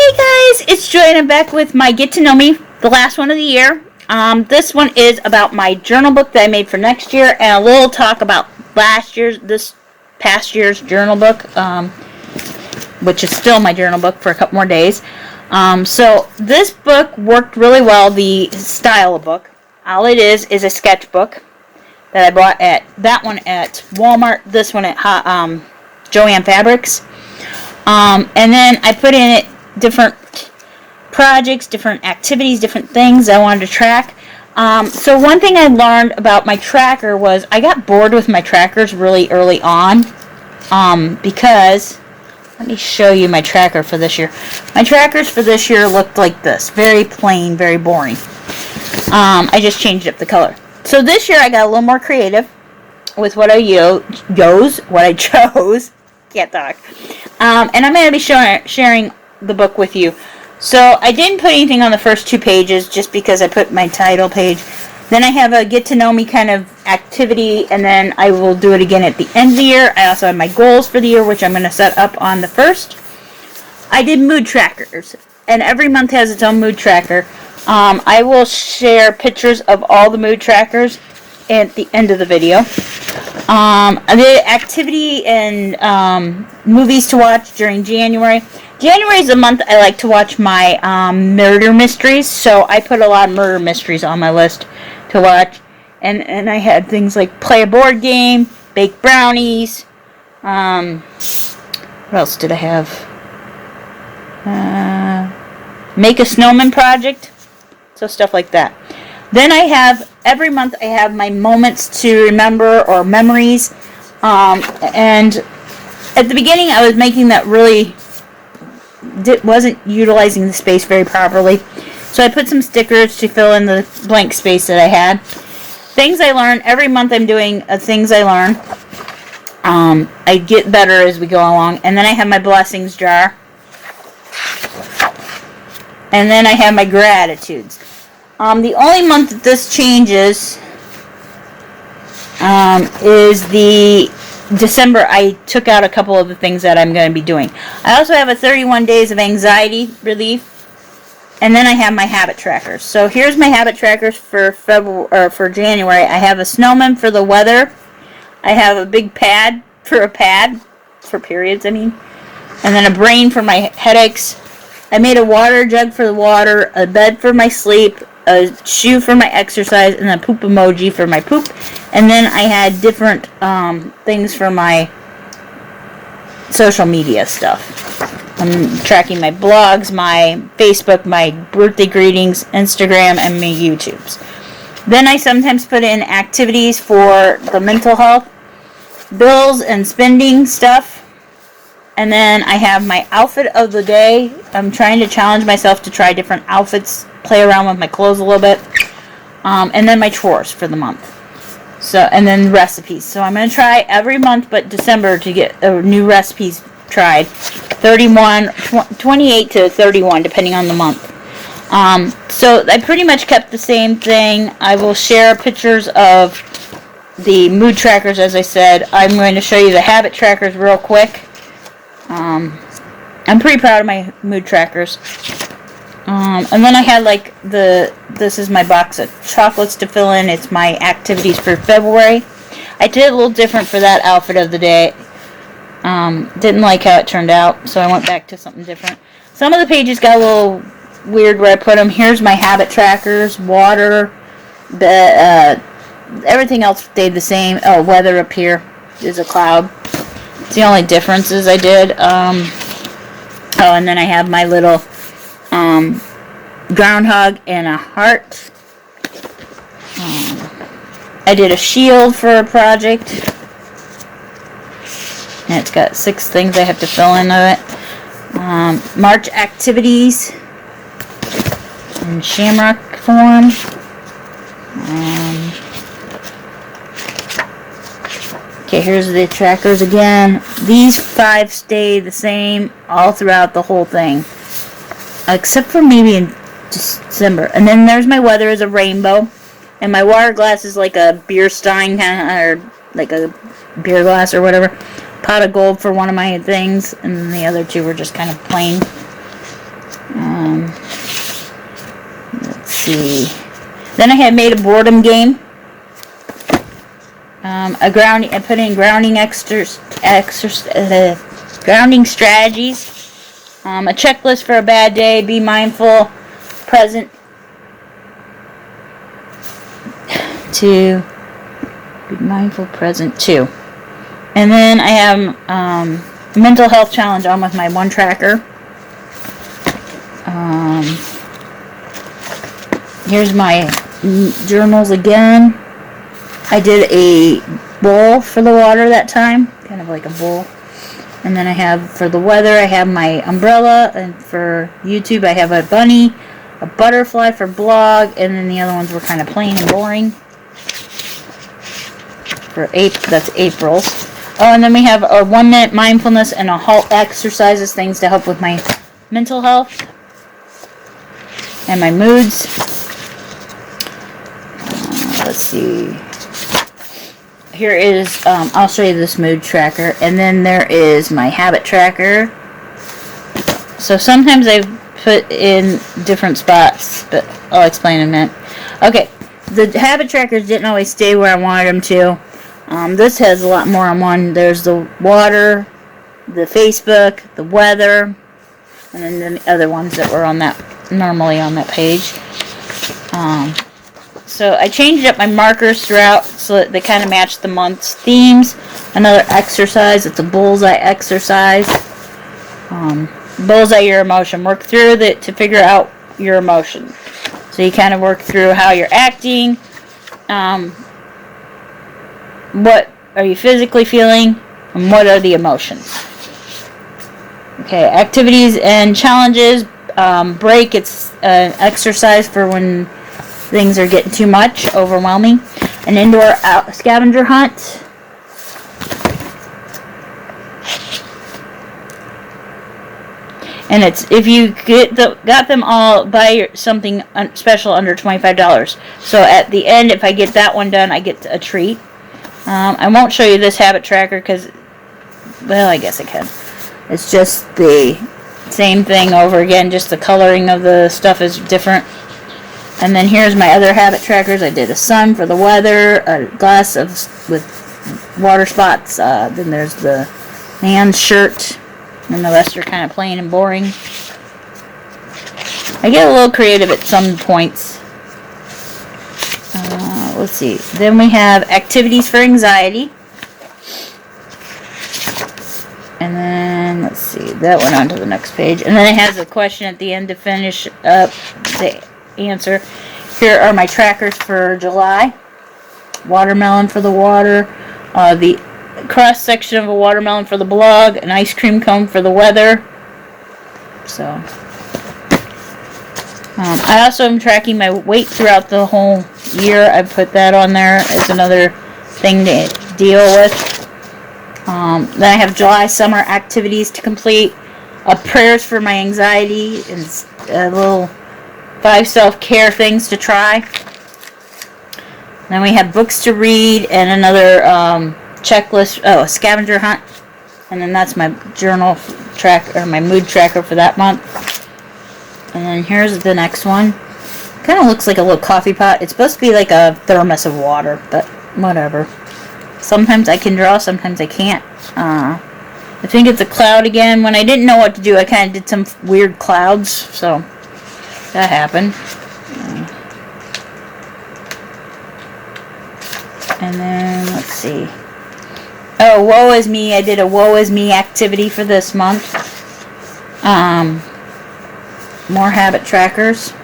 Hey guys, it's Joy and I'm back with my Get to Know Me, the last one of the year. This one is about my journal book that I made for next year and a little talk about this past year's journal book, which is still my journal book for a couple more days. So this book worked really well, the style of book. All it is a sketchbook that I bought at Walmart, this one at Joann Fabrics. And then I put in it different projects, different activities, different things I wanted to track. So one thing I learned about my tracker was I got bored with my trackers really early on, because, let me show you my tracker for this year. My trackers for this year looked like this, very plain, very boring. I just changed up the color. So this year I got a little more creative with what I chose. Can't talk. And I'm going to be sharing the book with you. So I didn't put anything on the first 2 pages just because I put my title page. Then I have a get to know me kind of activity, and then I will do it again at the end of the year. I also have my goals for the year, which I'm going to set up on the 1st. I did mood trackers, and every month has its own mood tracker. I will share pictures of all the mood trackers at the end of the video. The activity and movies to watch during January. January is the month I like to watch my murder mysteries, so I put a lot of murder mysteries on my list to watch. And I had things like play a board game, bake brownies. What else did I have? Make a snowman project. So stuff like that. Then I have, every month I have my moments to remember or memories. And at the beginning I was making that really, wasn't utilizing the space very properly. So I put some stickers to fill in the blank space that I had. Things I learned, every month I'm doing things I learn. I get better as we go along. And then I have my blessings jar. And then I have my gratitudes. The only month that this changes is the December. I took out a couple of the things that I'm going to be doing. I also have a 31 days of anxiety relief, and then I have my habit trackers. So here's my habit trackers for for January. I have a snowman for the weather. I have a big pad for periods, I mean, and then a brain for my headaches. I made a water jug for the water, a bed for my sleep, a shoe for my exercise, and a poop emoji for my poop. And then I had different things for my social media stuff. I'm tracking my blogs, my Facebook, my birthday greetings, Instagram, and my YouTubes. Then I sometimes put in activities for the mental health, bills and spending stuff. And then I have my outfit of the day. I'm trying to challenge myself to try different outfits, play around with my clothes a little bit. And then my chores for the month. So, and then recipes. So I'm going to try every month but December to get new recipes tried. 28 to 31 depending on the month. So I pretty much kept the same thing. I will share pictures of the mood trackers, as I said. I'm going to show you the habit trackers real quick. I'm pretty proud of my mood trackers. And then I had like this is my box of chocolates to fill in. It's my activities for February. I did a little different for that outfit of the day. Didn't like how it turned out, so I went back to something different. Some of the pages got a little weird where I put them. Here's my habit trackers, water, everything else stayed the same. Oh, weather up here is a cloud. It's the only differences I did. Oh, and then I have my little groundhog and a heart. I did a shield for a project. And it's got 6 things I have to fill in of it. March activities in shamrock form. Okay, here's the trackers again. These 5 stay the same all throughout the whole thing. Except for maybe in December. And then there's my weather as a rainbow. And my water glass is like a beer stein kind of, or like a beer glass or whatever. Pot of gold for one of my things. And then the other 2 were just kind of plain. Let's see. Then I had made a boredom game. I put in grounding grounding strategies. A checklist for a bad day. Be mindful, present. To be mindful, present too. And then I have mental health challenge on with my one tracker. Here's my journals again. I did a bowl for the water that time, kind of like a bowl. And then I have, for the weather, I have my umbrella, and for YouTube I have a bunny, a butterfly for blog, and then the other ones were kind of plain and boring. For that's April's. Oh, and then we have a 1-minute mindfulness and a halt exercises, things to help with my mental health and my moods. Let's see. Here is, I'll show you this mood tracker, and then there is my habit tracker. So sometimes I put in different spots, but I'll explain in a minute. Okay, the habit trackers didn't always stay where I wanted them to. This has a lot more on one. There's the water, the Facebook, the weather, and then the other ones that were on that, normally on that page. So I changed up my markers throughout so that they kind of match the month's themes. Another exercise, it's a bullseye exercise. Bullseye your emotion. Work through it to figure out your emotion. So you kind of work through how you're acting. What are you physically feeling? And what are the emotions? Okay, activities and challenges. Break, it's an exercise for when things are getting too much, overwhelming. An indoor scavenger hunt. And it's, if you got them all, buy something special under $25. So at the end, if I get that one done, I get a treat. I won't show you this habit tracker because, well, I guess I can. It's just the same thing over again, just the coloring of the stuff is different. And then here's my other habit trackers. I did a sun for the weather, a glass with water spots. Then there's the man's shirt, and the rest are kind of plain and boring. I get a little creative at some points. Let's see. Then we have activities for anxiety. And then, let's see, that went on to the next page. And then it has a question at the end to finish up the answer. Here are my trackers for July. Watermelon for the water. The cross section of a watermelon for the blog. An ice cream cone for the weather. So, I also am tracking my weight throughout the whole year. I put that on there as another thing to deal with. Then I have July summer activities to complete, prayers for my anxiety, and little 5 self-care things to try. Then we have books to read and another checklist, a scavenger hunt. And then that's my journal track, or my mood tracker for that month. And then here's the next one. Kind of looks like a little coffee pot. It's supposed to be like a thermos of water, but whatever. Sometimes I can draw, sometimes I can't. I think it's a cloud again. When I didn't know what to do, I kind of did some weird clouds, so that happened. And then, let's see. Oh, woe is me. I did a woe is me activity for this month. More habit trackers.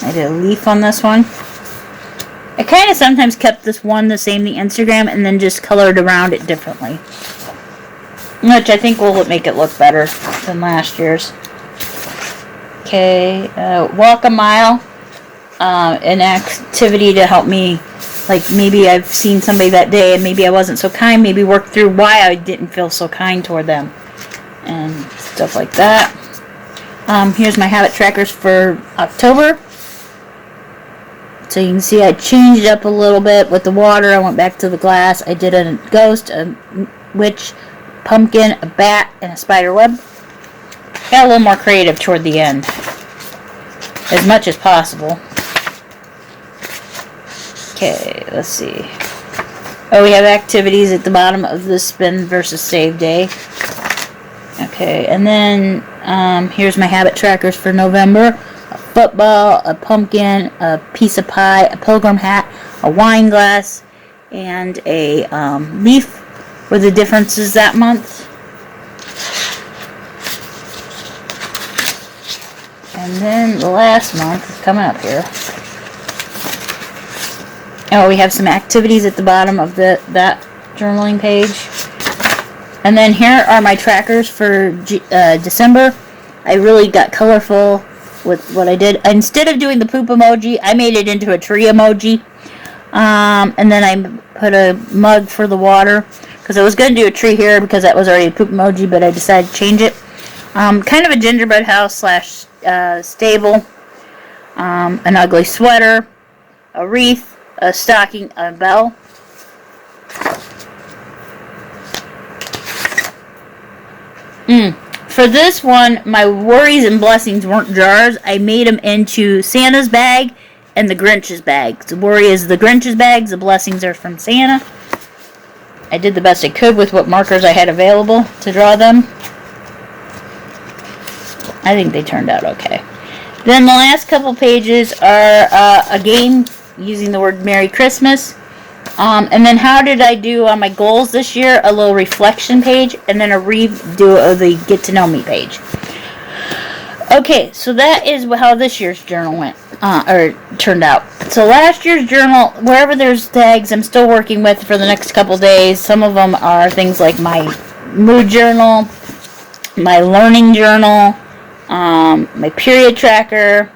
I did a leaf on this one. I kind of sometimes kept this one the same, the Instagram, and then just colored around it differently. Which I think will make it look better than last year's. Okay, walk a mile. An activity to help me, like maybe I've seen somebody that day and maybe I wasn't so kind, maybe work through why I didn't feel so kind toward them. And stuff like that. Here's my habit trackers for October. So you can see I changed up a little bit with the water. I went back to the glass. I did a ghost, a witch, pumpkin, a bat, and a spider web. Got a little more creative toward the end, as much as possible. Okay, let's see. Oh, we have activities at the bottom of the spend versus save day. Okay, and then here's my habit trackers for November. A football, a pumpkin, a piece of pie, a pilgrim hat, a wine glass, and a leaf with the differences that month. And then the last month is coming up here. Oh, we have some activities at the bottom of that journaling page. And then here are my trackers for December. I really got colorful with what I did. Instead of doing the poop emoji, I made it into a tree emoji. And then I put a mug for the water, because I was going to do a tree here because that was already a poop emoji, but I decided to change it. Kind of a gingerbread house slash stable, an ugly sweater, a wreath, a stocking, a bell. For this one, my worries and blessings weren't jars. I made them into Santa's bag and the Grinch's bag. The worry is the Grinch's bags, the blessings are from Santa. I did the best I could with what markers I had available to draw them. I think they turned out okay. Then the last couple pages are a game using the word Merry Christmas. And then how did I do on my goals this year? A little reflection page, and then a redo of the get to know me page. Okay, so that is how this year's journal went, or turned out. So last year's journal, wherever there's tags, I'm still working with for the next couple days. Some of them are things like my mood journal, my learning journal, my period tracker,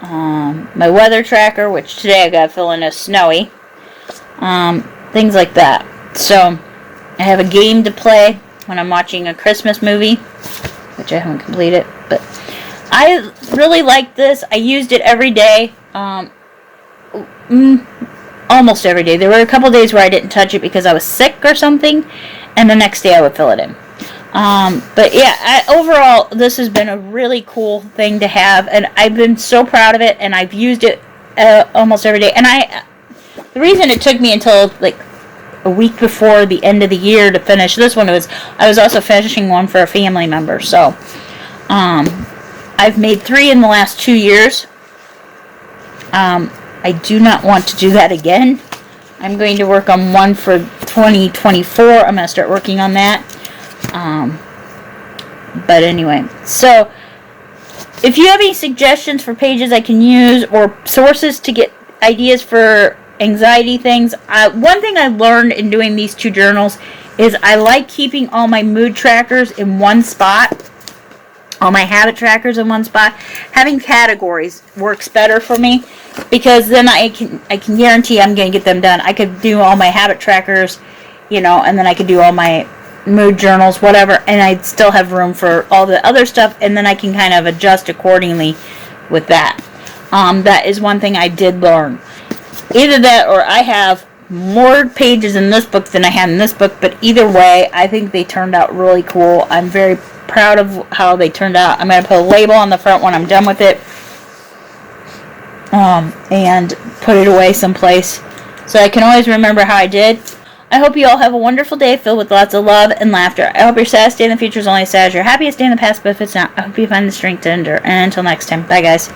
my weather tracker, which today I got to fill in as snowy. Things like that. So I have a game to play when I'm watching a Christmas movie, which I haven't completed, but I really like this. I used it every day, almost every day. There were a couple days where I didn't touch it because I was sick or something, and the next day I would fill it in. But yeah, overall, this has been a really cool thing to have, and I've been so proud of it, and I've used it almost every day. And the reason it took me until like a week before the end of the year to finish this one was I was also finishing one for a family member. So I've made 3 in the last 2 years. I do not want to do that again. I'm going to work on one for 2024. I'm going to start working on that. But anyway, so if you have any suggestions for pages I can use or sources to get ideas for anxiety things, one thing I learned in doing these 2 journals is I like keeping all my mood trackers in one spot, all my habit trackers in one spot. Having categories works better for me, because then I can guarantee I'm going to get them done. I could do all my habit trackers, and then I could do all my mood journals, whatever, and I'd still have room for all the other stuff, and then I can kind of adjust accordingly with that. That is one thing I did learn. Either that or I have more pages in this book than I had in this book, but either way, I think they turned out really cool. I'm very proud of how they turned out. I'm going to put a label on the front when I'm done with it, and put it away someplace so I can always remember how I did. I hope you all have a wonderful day filled with lots of love and laughter. I hope your saddest day in the future is only as sad as your happiest day in the past, but if it's not, I hope you find the strength to endure. And until next time, bye guys.